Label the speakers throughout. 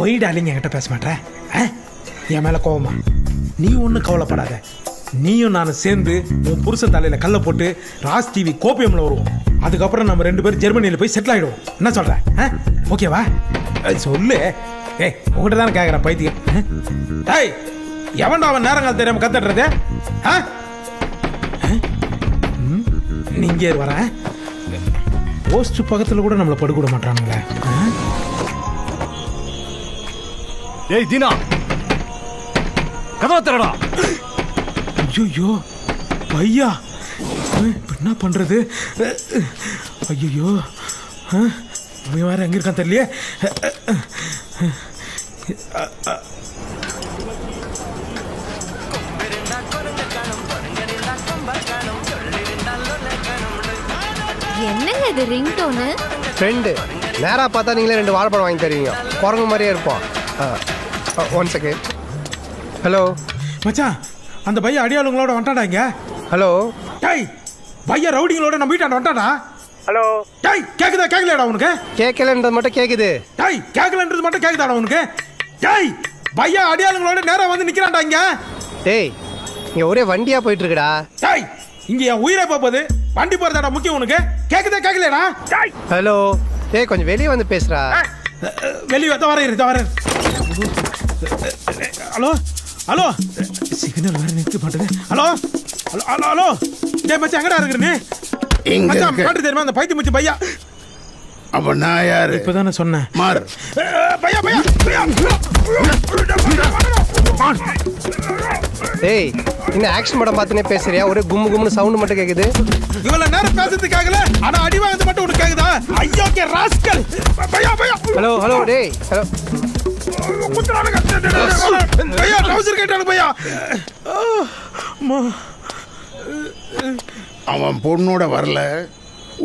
Speaker 1: ஒய்டாலிங்க என்கிட்ட பேச மாட்டேன். என் மேல கோவமா? நீ ஒன்றும் கவலைப்படாத. நீயும் நானும் சேர்ந்து உன் புருஷன் தலையில கல்லை போட்டு ராஜ் டிவி கோபியம்ல வருவோம். அதுக்கப்புறம் நம்ம 2 பேரும் ஜெர்மனியில் போய் செட்டில் ஆயிடுவோம். என்ன சொல்ற? ஓகேவா? சொல்லு. ஏய், உங்ககிட்ட தானே கேட்குறேன் பைத்தியம். டேய், எவன்டா அவன் நேரங்கால தெரியாம கத்துடுறது? நீங்க வரேன். போஸ்ட் பக்கத்தில் கூட நம்மளை படுக்கூட மாட்டானுங்களே.
Speaker 2: ஏய் தீனா, கதவை திறடா.
Speaker 1: ஐயோ ஐயா, என்ன பண்றது? ஐயோ, அவன் வேற எங்க இருக்கான் தெரியலையே.
Speaker 3: என்னங்க இது ரிங்டோனு?
Speaker 4: ஃப்ரெண்டு நேராக பார்த்தா நீங்களே 2 வாழைப்பழம் வாங்கி தருவீங்க. குரங்கு மாதிரியே இருப்போம். 1 செகண்ட். ஹலோ
Speaker 1: மச்சான், அந்த பையன் அடியாளுங்களோட வந்துட்டாடாங்க.
Speaker 4: ஹலோ
Speaker 1: டேய், பையன் ரவுடிங்களோட நம்ம வீட்டாண்ட வந்துட்டாடா.
Speaker 4: ஹலோ
Speaker 1: டேய், கேக்குதா கேட்கலடா உனக்கு?
Speaker 4: கேட்கலன்றது மட்டும் கேட்குது.
Speaker 1: டேய், கேட்கலன்றது மட்டும் கேக்குதாடா உனக்கு? டேய், பையன் அடியாளுங்களோட நேரா வந்து நிக்கிறான்டா இங்க.
Speaker 4: டேய், இங்கே ஒரே வண்டியாக போயிட்டு இருக்குடா.
Speaker 1: டேய், இங்க என் உயிரை போகுது. வண்டி போறதாடா முக்கியம் உனக்கு? கேக்குதா கேட்கலடா? டேய்,
Speaker 4: ஹலோ டேய், கொஞ்சம் வெளியே வந்து பேசுறா.
Speaker 1: வெளியே வரேன். ஹலோ ஹலோ, சிக்னல் வேற நிக்க மாட்டேது. Hello hello hello hello. டேய் மச்சான், எங்கடா இருக்கிற நீ? மச்சான், பாட்டு தெரியுமா அந்த பைத்தி முச்சி பையா?
Speaker 5: அப்ப நான் யாரு?
Speaker 1: இப்பதானே சொன்னேன்.
Speaker 5: மாறு.
Speaker 1: பையா.
Speaker 4: டேய், இன்னும் ஆக்ஷன் படம் பார்த்துனே பேசுறியா? ஒரே கும்முன்னு சவுண்ட் மட்டும் கேட்குது.
Speaker 1: இவ்வளவு நேரம் பேசுறது கேட்கல, ஆனா அடி வாங்குறது மட்டும் உனக்கு கேக்குதா? ஐயோ கே ராஸ்கல். பையா.
Speaker 4: ஹலோ டேய், ஹலோ.
Speaker 1: பையா, ட்ரவுசர் கேட்டானு பையா.
Speaker 5: அவன் பொண்ணோட வரல,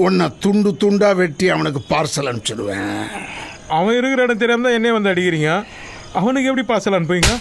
Speaker 5: உன்னை துண்டு துண்டா வெட்டி அவனுக்கு பார்சல் அனுப்பிச்சிடுவேன்.
Speaker 1: அவன் இருக்கிற இடம் தெரியாம தான் என்னைய வந்து அடிக்கிறீங்க. அவனுக்கு எப்படி பார்சல் அனுப்புவீங்க?